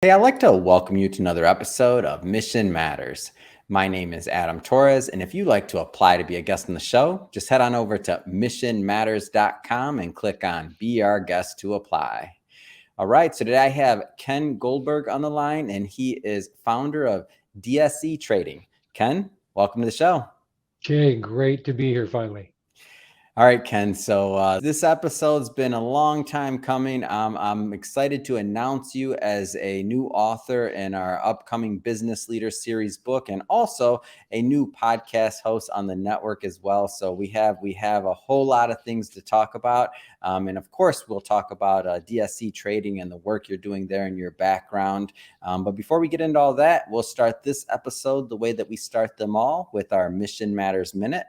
Hey, I'd like to welcome you to another episode of Mission Matters. My name is Adam Torres, and if you'd like to apply to be a guest on the show, just head on over to missionmatters.com and click on Be Our Guest to apply. All right, so today I have Ken Goldberg on the line, and he is founder of DSE Trading. Ken, welcome to the show. Okay, great to be here finally. All right, Ken. So this episode's been a long time coming. I'm excited to announce you as a new author in our upcoming Business Leader Series book, and also a new podcast host on the network as well. So we have a whole lot of things to talk about, and of course, we'll talk about DSE trading and the work you're doing there and your background. But before we get into all that, we'll start this episode the way that we start them all, with our Mission Matters Minute.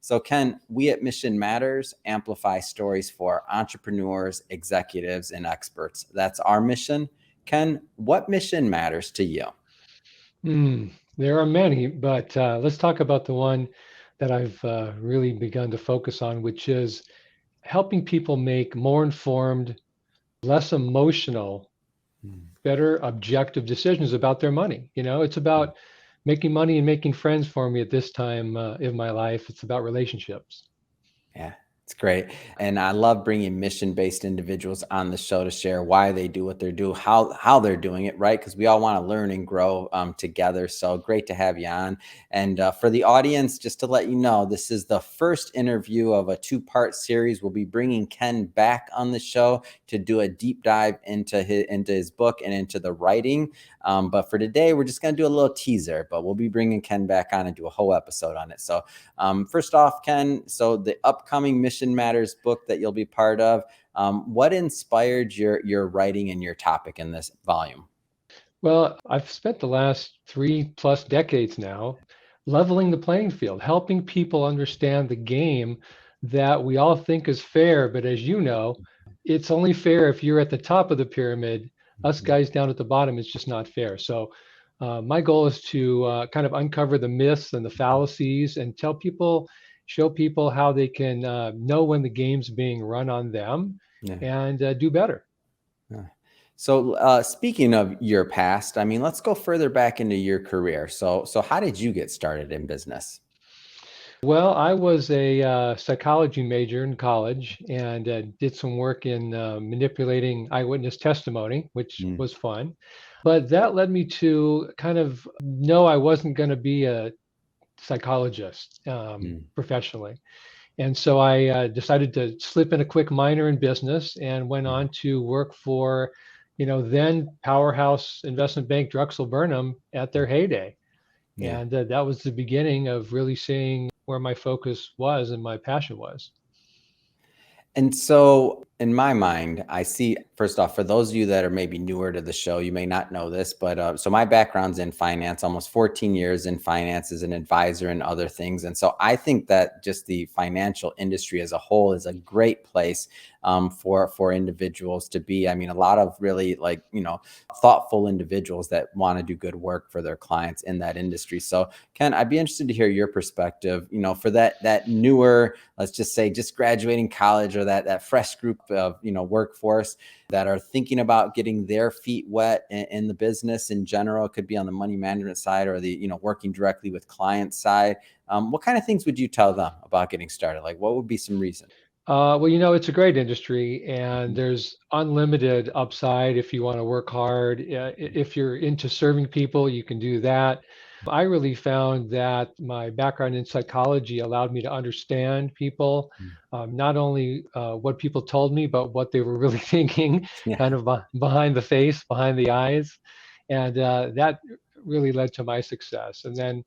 So Ken, we at Mission Matters amplify stories for entrepreneurs, executives, and experts. That's our mission. Ken, what mission matters to you? There are many, but let's talk about the one that I've really begun to focus on, which is helping people make more informed, less emotional, better objective decisions about their money. It's about making money and making friends for me at this time in my life. It's about relationships. Yeah, it's great. And I love bringing mission-based individuals on the show to share why they do what they do, how they're doing it, right? Because we all want to learn and grow together. So great to have you on. And for the audience, just to let you know, this is the first interview of a two-part series. We'll be bringing Ken back on the show to do a deep dive into his book and into the writing. But for today, we're just going to do a little teaser, but we'll be bringing Ken back on and do a whole episode on it. So first off, Ken, so the upcoming Mission Matters book that you'll be part of, what inspired your writing and your topic in this volume? Well, I've spent the last 3+ decades now leveling the playing field, helping people understand the game that we all think is fair. But as you know, it's only fair if you're at the top of the pyramid. Us guys down at the bottom, it's just not fair. So my goal is to kind of uncover the myths and the fallacies and show people how they can know when the game's being run on them and do better. Yeah. So speaking of your past, I mean, let's go further back into your career. So how did you get started in business? Well, I was a psychology major in college and did some work in manipulating eyewitness testimony, which Mm, was fun. But that led me to kind of know I wasn't going to be a psychologist mm, professionally. And so I decided to slip in a quick minor in business and went yeah, on to work for, then powerhouse investment bank Drexel Burnham at their heyday. yeah. And that was the beginning of really seeing where my focus was and my passion was. And so, in my mind, I see, first off, for those of you that are maybe newer to the show, you may not know this, but so my background's in finance, almost 14 years in finance as an advisor and other things. And so I think that just the financial industry as a whole is a great place for individuals to be. I mean, a lot of really thoughtful individuals that want to do good work for their clients in that industry. So Ken, I'd be interested to hear your perspective, for that newer, let's just say just graduating college, or that fresh group of, workforce that are thinking about getting their feet wet in the business in general. It could be on the money management side or the, working directly with client side. What kind of things would you tell them about getting started? Like, what would be some reason? Well, it's a great industry and there's unlimited upside if you want to work hard. If you're into serving people, you can do that. I really found that my background in psychology allowed me to understand people, not only what people told me, but what they were really thinking, Yeah. kind of behind the face, behind the eyes. And that really led to my success. And then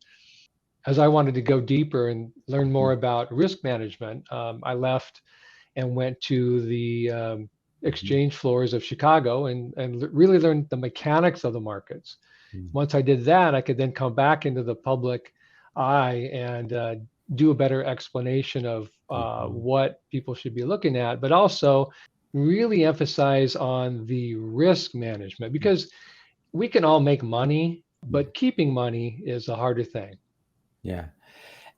as I wanted to go deeper and learn more about risk management, I left and went to the Mhm. exchange floors of Chicago and really learned the mechanics of the markets. Mhm. Once I did that, I could then come back into the public eye and do a better explanation of Mhm. what people should be looking at, but also really emphasize on the risk management because we can all make money, Mhm. but keeping money is a harder thing. Yeah.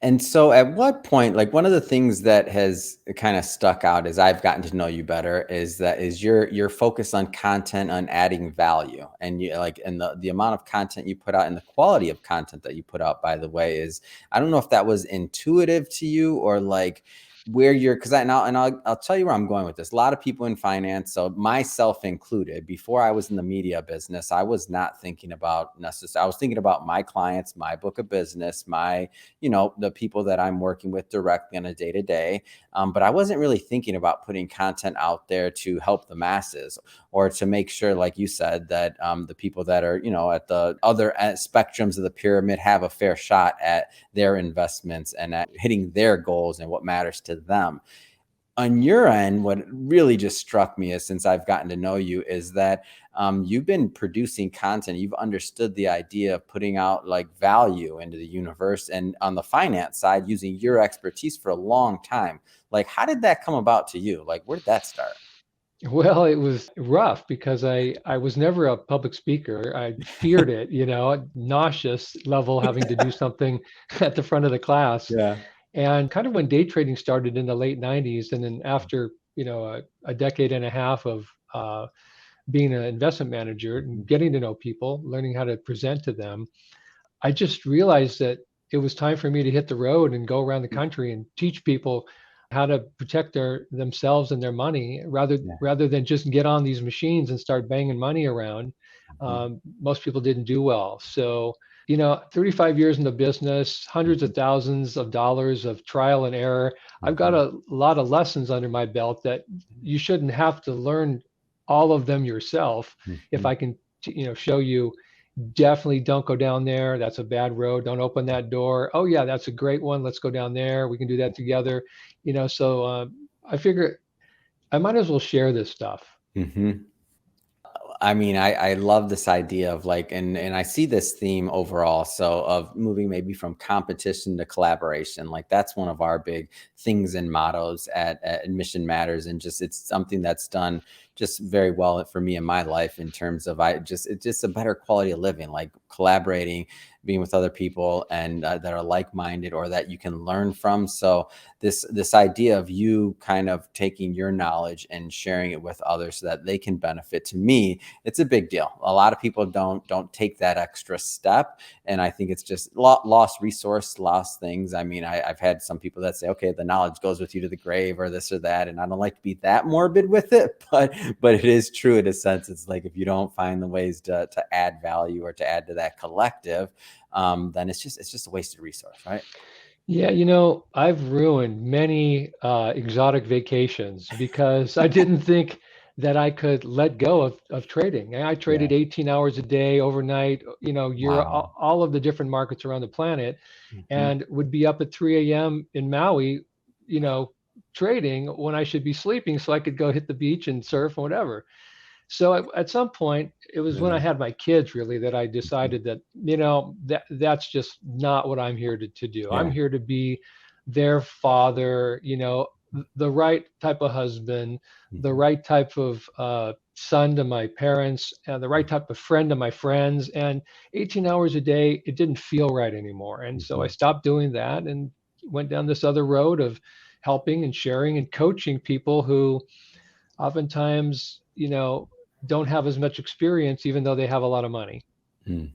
And so at what point, like one of the things that has kind of stuck out as I've gotten to know you better is your focus on content, on adding value. And you like and the amount of content you put out and the quality of content that you put out, by the way, is I don't know if that was intuitive to you or like where you're because I'll tell you where I'm going with this. A lot of people in finance, so myself included, before I was in the media business, I was not thinking about necessarily, I was thinking about my clients, my book of business, my the people that I'm working with directly on a day to day. But I wasn't really thinking about putting content out there to help the masses or to make sure, like you said, that the people that are, at the other spectrums of the pyramid have a fair shot at their investments and at hitting their goals and what matters to them. On your end, what really just struck me is since I've gotten to know you is that you've been producing content. You've understood the idea of putting out like value into the universe and on the finance side, using your expertise for a long time. Like, how did that come about to you? Like, where did that start? Well, it was rough because I was never a public speaker. I feared it, nauseous level having to do something at the front of the class. Yeah. And kind of when day trading started in the late 90s, and then after, a decade and a half of being an investment manager and Mhm. getting to know people, learning how to present to them, I just realized that it was time for me to hit the road and go around the country and teach people how to protect themselves and their money Yeah. rather than just get on these machines and start banging money around. Mhm. Most people didn't do well. So, 35 years in the business, hundreds of Mhm. thousands of dollars of trial and error. I've got Mhm. a lot of lessons under my belt that you shouldn't have to learn all of them yourself. If Mhm. I can, show you, definitely don't go down there. That's a bad road. Don't open that door. Oh yeah, that's a great one. Let's go down there. We can do that together. I figure I might as well share this stuff. Mhm. I mean, I love this idea of like, and I see this theme overall. So of moving maybe from competition to collaboration, like that's one of our big things and mottos at Admission Matters, and just it's something that's done just very well for me in my life in terms of it's just a better quality of living, like collaborating, being with other people and that are like minded or that you can learn from. So this idea of you kind of taking your knowledge and sharing it with others so that they can benefit, to me it's a big deal. A lot of people don't take that extra step, and I think it's just lost resource, lost things. I mean, I've had some people that say, okay, the knowledge goes with you to the grave or this or that, and I don't like to be that morbid with it, but it is true in a sense. It's like if you don't find the ways to add value or to add to that collective, then it's just a wasted resource, right? Yeah, I've ruined many exotic vacations because I didn't think that I could let go of trading. And I Yeah. traded 18 hours a day overnight, year Wow. all of the different markets around the planet, Mhm. and would be up at 3 a.m. in Maui, you know, trading when I should be sleeping so I could go hit the beach and surf and whatever. So at some point, it was when I Yeah. had my kids really that I Mhm. decided that, that's just not what I'm here to do. I'm Yeah. here to be their father, the right type of husband, the Mhm. right type of son to my parents, and the right type of friend to my friends. And 18 hours a day, it didn't feel right anymore. And so I Mhm. stopped doing that and went down this other road of helping and sharing and coaching people who oftentimes, don't have as much experience, even though they have a lot of money. Mm.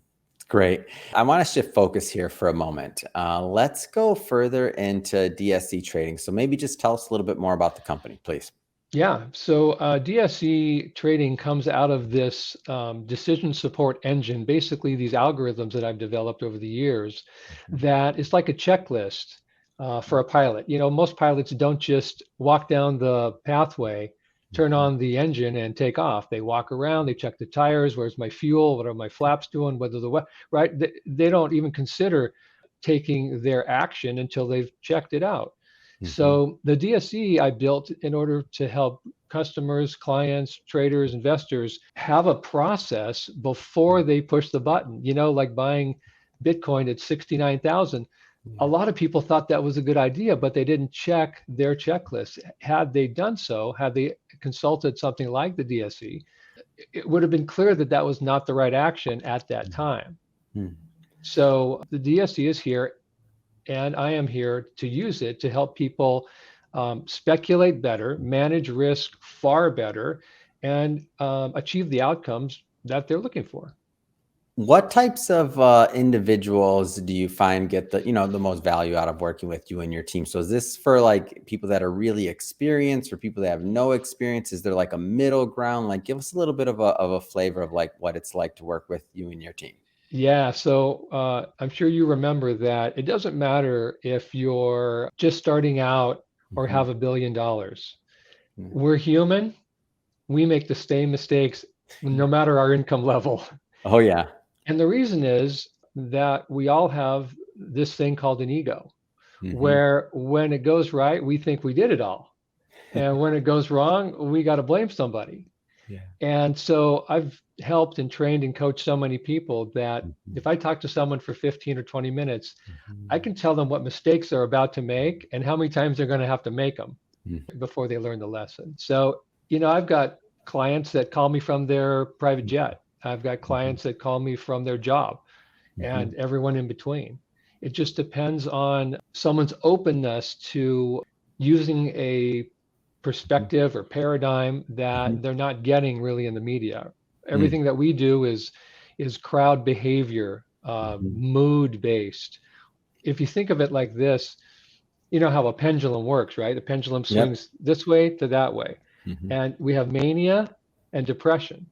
Great. I want to shift focus here for a moment. Let's go further into DSE trading. So maybe just tell us a little bit more about the company, please. Yeah. So DSE trading comes out of this decision support engine, basically these algorithms that I've developed over the years Mhm. that is like a checklist for a pilot. Most pilots don't just walk down the pathway, turn Mhm. on the engine and take off. They walk around, they check the tires, where's my fuel, what are my flaps doing, whether right? They don't even consider taking their action until they've checked it out. Mhm. So the DSE I built in order to help customers, clients, traders, investors have a process before they push the button. Like buying Bitcoin at 69,000. A Yeah. lot of people thought that was a good idea, but they didn't check their checklist. Had they done so, had they consulted something like the DSE, it would have been clear that that was not the right action at that time. Mhm. So the DSE is here. and I am here to use it to help people speculate better, manage risk far better, and achieve the outcomes that they're looking for. What types of individuals do you find get the most value out of working with you and your team? So is this for like people that are really experienced or people that have no experience? Is there like a middle ground? Like give us a little bit of a flavor of like what it's like to work with you and your team. Yeah, so I'm sure you remember that it doesn't matter if you're just starting out or Mhm. have $1 billion. Yeah. We're human. We make the same mistakes no matter our income level. Oh yeah. And the reason is that we all have this thing called an ego, Hmm. where when it goes right, we think we did it all. And when it goes wrong, we got to blame somebody. Yeah. And so I've helped and trained and coached so many people that Mhm. if I talk to someone for 15 or 20 minutes, I Mhm. can tell them what mistakes they're about to make and how many times they're going to have to make them before they learn the lesson. So, I've got clients that call me from their private jet. I've got Mhm. clients that call me from their job Mhm. and everyone in between. It just depends on someone's openness to using a Mhm. perspective or paradigm Mhm. that they're not getting really in the media. Mm. Everything that we do is crowd behavior, Mhm. mood based. If you think of it like this, you know how a pendulum works, right? The pendulum Yep. swings this way to that way. Mhm. And we have mania and depression.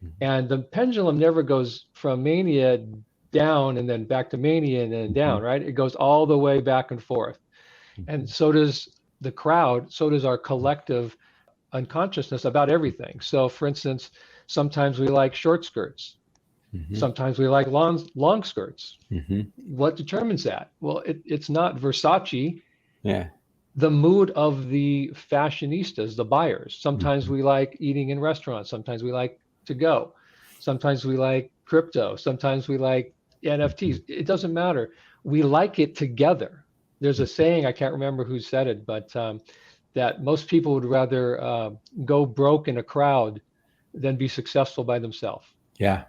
Mhm. And the pendulum never goes from mania down and then back to mania and then Mhm. down, right? It goes all the way back and forth. And Mhm. so does the crowd, so does our collective unconsciousness about everything. So, for instance, sometimes we like short skirts, Mhm. sometimes we like long skirts. Mhm. What determines that? Well, it's not Versace, Yeah. the mood of the fashionistas, the buyers. Sometimes Mhm. we like eating in restaurants, sometimes we like to go, sometimes we like crypto, sometimes we like NFTs. Mhm. It doesn't matter. We like it together. There's a saying, I can't remember who said it, but that most people would rather go broke in a crowd than be successful by themselves. Yeah.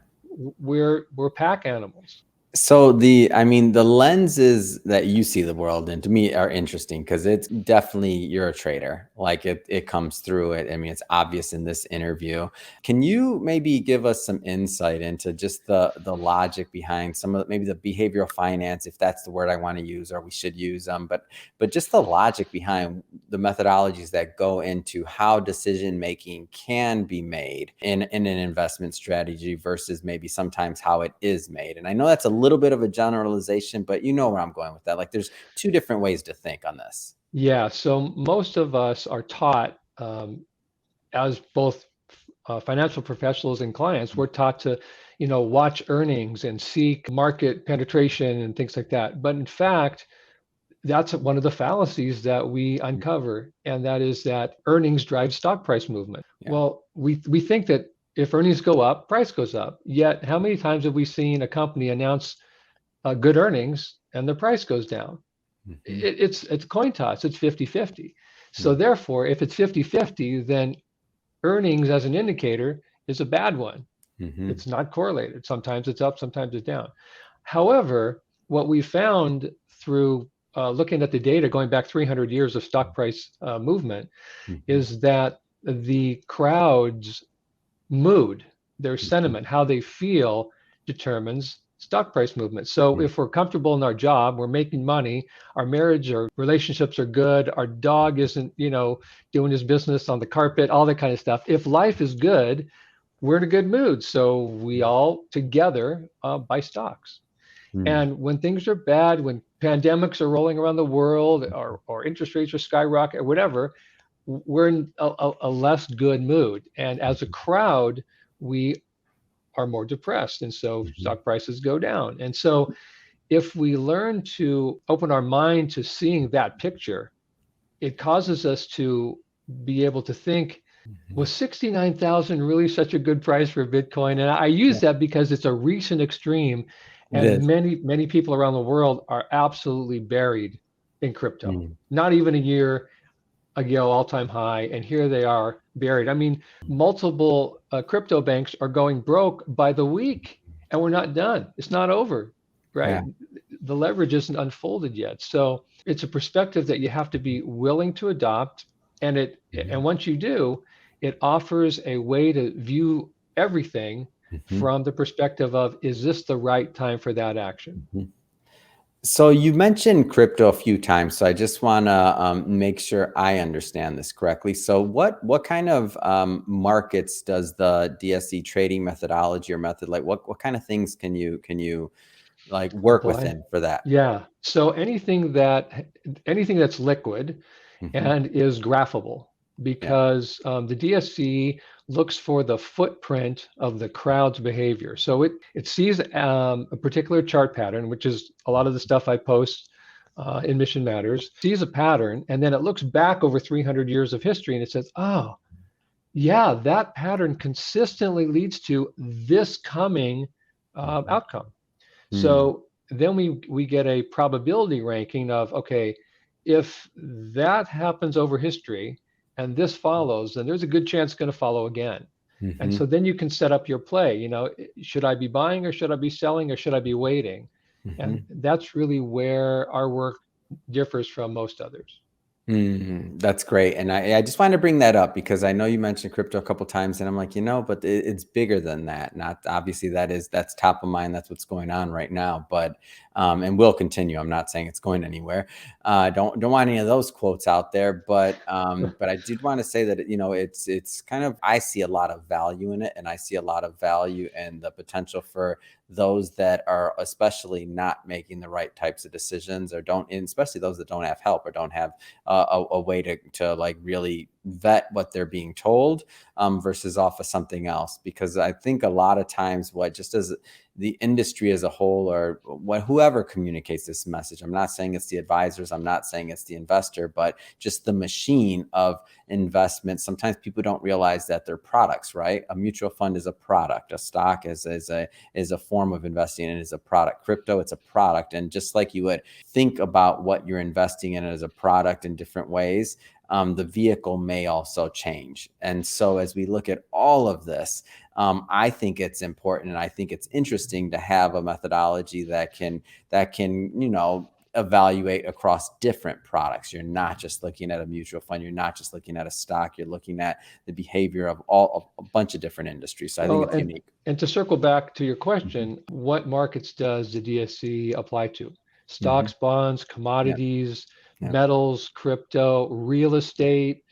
We're pack animals. So I mean, the lenses that you see the world in to me are interesting because it's definitely you're a trader. Like it comes through it. I mean, it's obvious in this interview. Can you maybe give us some insight into just the logic behind some of maybe the behavioral finance, if that's the word I want to use or we should use but just the logic behind the methodologies that go into how decision making can be made in an investment strategy versus maybe sometimes how it is made. And I know that's a little bit of a generalization, but you know where I'm going with that. Like there's two different ways to think on this. Yeah, so most of us are taught as both financial professionals and clients, we're taught to, watch earnings and seek market penetration and things like that. But in fact, that's one of the fallacies that we uncover, and that is that earnings drive stock price movement. Yeah. Well, we think that if earnings go up, price goes up. Yet, how many times have we seen a company announce good earnings and the price goes down? Mhm. It's coin toss. It's 50-50. So Yeah. therefore, if it's 50-50, then earnings as an indicator is a bad one. Mhm. It's not correlated. Sometimes it's up, sometimes it's down. However, what we found through looking at the data going back 300 years of stock price movement Mhm. is that the crowd's mood, their Mhm. sentiment, how they feel determines stock price movement. So Mhm. if we're comfortable in our job, we're making money, our marriage or relationships are good, our dog isn't, doing his business on the carpet, all that kind of stuff. If life is good, we're in a good mood. So we all together buy stocks. Mhm. And when things are bad, when pandemics are rolling around the world or interest rates are skyrocket or whatever, we're in a less good mood. And as a crowd, we are more depressed. And so Mhm. stock prices go down. And so if we learn to open our mind to seeing that picture, it causes us to be able to think, Mhm. was 69,000 really such a good price for Bitcoin? And I Yeah, use that because it's a recent extreme, it and is. many people around the world are absolutely buried in crypto. Mhm. Not even a year ago, all-time high, and here they are buried. I mean, multiple crypto banks are going broke by the week, and we're not done. It's not over. right? Yeah. The leverage isn't unfolded yet. So it's a perspective that you have to be willing to adopt. And Mhm. once you do, it offers a way to view everything Mhm. from the perspective of, is this the right time for that action? Mhm. So you mentioned crypto a few times, so I just want to make sure I understand this correctly. So what kind of markets does the DSE trading methodology or method, like what kind of things can you like Oh work boy. within for that? Yeah. So anything that's liquid Hmm. and is graphable, Yeah. because the DSC looks for the footprint of the crowd's behavior. So it sees a particular chart pattern, which is a lot of the stuff I post in Mission Matters, sees a pattern, and then it looks back over 300 years of history and it says, oh, yeah, that pattern consistently leads to this coming outcome. Hmm. So then we get a probability ranking of, okay, if that happens over history and this follows, then there's a good chance it's going to follow again. And Hmm. so then you can set up your play. Should I be buying or should I be selling or should I be waiting? And Hmm. that's really where our work differs from most others. That's great. And I just wanted to bring that up because I know you mentioned crypto a couple times and I'm like, but it's bigger than that. Not obviously that's top of mind. That's what's going on right now, but, and will continue. I'm not saying it's going anywhere. Don't want any of those quotes out there, but I did want to say that, it's kind of, I see a lot of value in it, and I see a lot of value in the potential for those that are especially not making the right types of decisions, or don't, and especially those that don't have help or don't have a way to like really vet what they're being told, versus off of something else. Because I think a lot of times, what just as the industry as a whole, or what whoever communicates this message, I'm not saying it's the advisors, I'm not saying it's the investor, but just the machine of investment. Sometimes people don't realize that they're products, right? A mutual fund is a product, a stock is a form of investing, and is a product. Crypto, it's a product. And just like you would think about what you're investing in as a product in different ways, the vehicle may also change. And so as we look at all of this, I think it's important, and I think it's interesting to have a methodology that can evaluate across different products. You're not just looking at a mutual fund. You're not just looking at a stock. You're looking at the behavior of a bunch of different industries. So I think Well, it's unique. and to circle back to your Hmm. question, what markets does the DSC apply to? Hmm. Stocks, bonds, Yeah. commodities, Yeah. metals, crypto, real estate,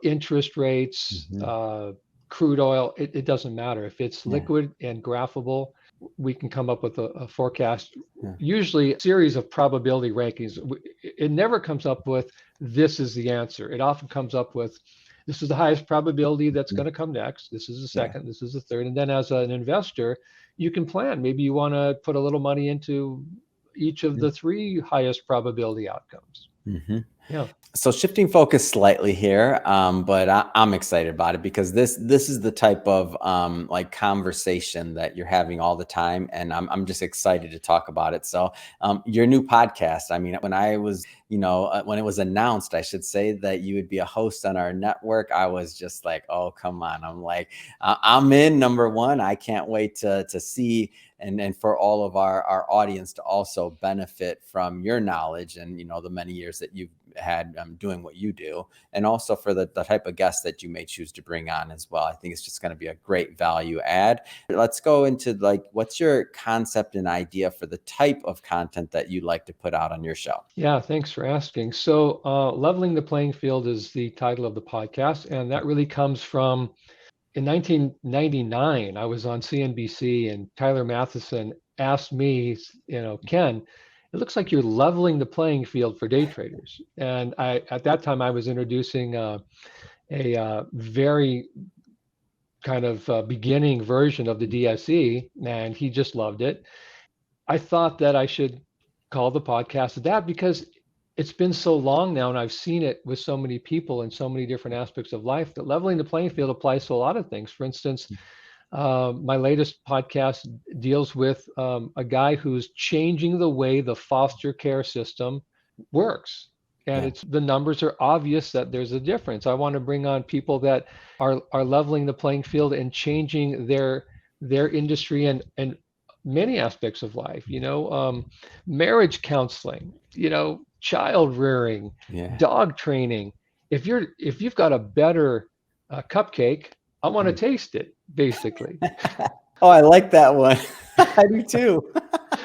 interest rates, Hmm. crude oil. It doesn't matter. If it's Yeah. liquid and graphable, we can come up with a forecast, Yeah. usually a series of probability rankings. It never comes up with, this is the answer. It often comes up with, this is the highest probability that's Mhm. going to come next. This is the Yeah. second. This is the third. And then as an investor, you can plan. Maybe you want to put a little money into each of the three highest probability outcomes. Mm-hmm. Yeah. So shifting focus slightly here, but I'm excited about it because this is the type of like conversation that you're having all the time, and I'm just excited to talk about it. So your new podcast. I mean, when it was announced, I should say, that you would be a host on our network, I was just like, oh, come on. I'm like, I'm in, number one. I can't wait to see, and for all of our audience to also benefit from your knowledge, and the many years that you've had doing what you do, and also for the type of guests that you may choose to bring on as well. I think it's just going to be a great value add. Let's go into, like, what's your concept and idea for the type of content that you'd like to put out on your show? Yeah. Thanks for asking. So, Leveling the Playing Field is the title of the podcast. And that really comes from, in 1999, I was on CNBC and Tyler Matheson asked me, Ken, it looks like you're leveling the playing field for day traders. And at that time, I was introducing a very kind of beginning version of the DSE, and he just loved it. I thought that I should call the podcast that, because it's been so long now and I've seen it with so many people in so many different aspects of life, that leveling the playing field applies to a lot of things. For instance, my latest podcast deals with a guy who's changing the way the foster care system works. And Yeah. it's, the numbers are obvious that there's a difference. I want to bring on people that are leveling the playing field and changing their industry and many aspects of life, marriage counseling, child rearing, Yeah. dog training. If you've got a better cupcake, I want to Mm. taste it, basically. Oh, I like that one. I do too.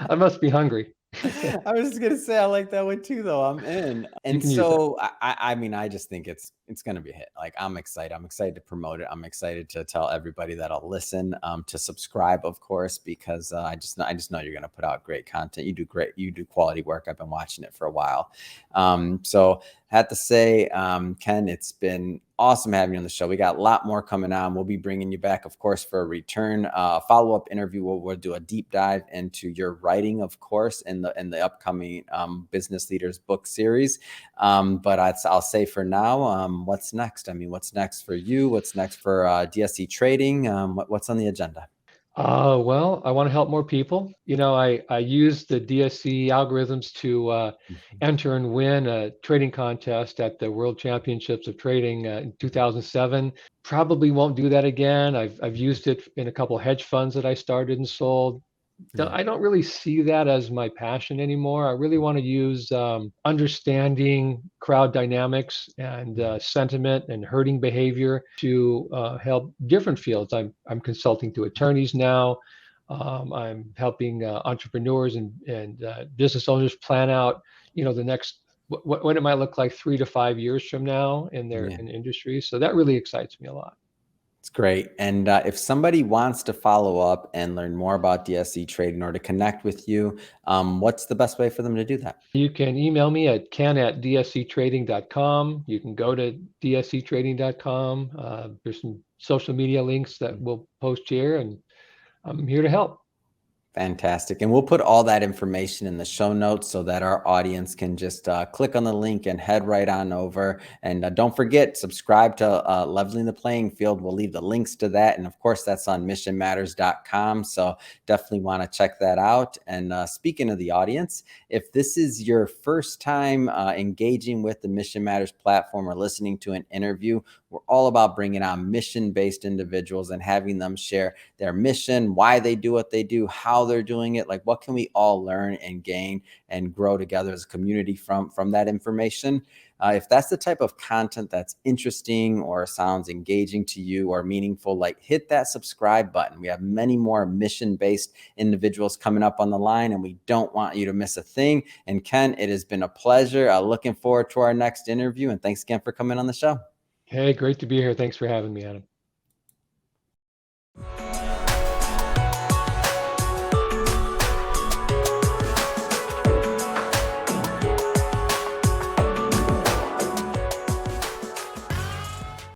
I must be hungry. I was just gonna say I like that one too, though. I'm in. You And can use that. so I mean, I just think it's gonna be a hit. Like I'm excited. I'm excited to promote it. I'm excited to tell everybody that'll listen, to subscribe, of course, because I just know you're gonna put out great content. You do great. You do quality work. I've been watching it for a while. So I had to say, Ken, it's been awesome having you on the show. We got a lot more coming on. We'll be bringing you back, of course, for a return follow-up interview. We'll do a deep dive into your writing, of course, in the upcoming Business Leaders book series. But I'll say for now, what's next? I mean, what's next for you? What's next for DSE Trading? What's on the agenda? Well, I want to help more people. I use the DSE algorithms to Mhm. enter and win a trading contest at the World Championships of Trading in 2007. Probably won't do that again. I've used it in a couple hedge funds that I started and sold. Yeah. I don't really see that as my passion anymore. I really want to use understanding crowd dynamics and sentiment and herding behavior to help different fields. I'm consulting to attorneys now. I'm helping entrepreneurs and business owners plan out, the next what it might look like 3 to 5 years from now in their Yeah. in industry. So that really excites me a lot. It's great. And if somebody wants to follow up and learn more about DSE trading or to connect with you, what's the best way for them to do that? You can email me at ken@dsetrading.com. You can go to dsetrading.com. There's some social media links that we'll post here, and I'm here to help. Fantastic. And we'll put all that information in the show notes so that our audience can just click on the link and head right on over. And don't forget, subscribe to Leveling the Playing Field. We'll leave the links to that. And of course, that's on missionmatters.com. So definitely want to check that out. And speaking of the audience, if this is your first time engaging with the Mission Matters platform or listening to an interview, we're all about bringing on mission-based individuals and having them share their mission, why they do what they do, how they're doing it, like what can we all learn and gain and grow together as a community from that information. If that's the type of content that's interesting or sounds engaging to you or meaningful, like hit that subscribe button. We have many more mission-based individuals coming up on the line, and we don't want you to miss a thing. And Ken, it has been a pleasure. Looking forward to our next interview, and thanks again for coming on the show. Hey, great to be here. Thanks for having me, Adam.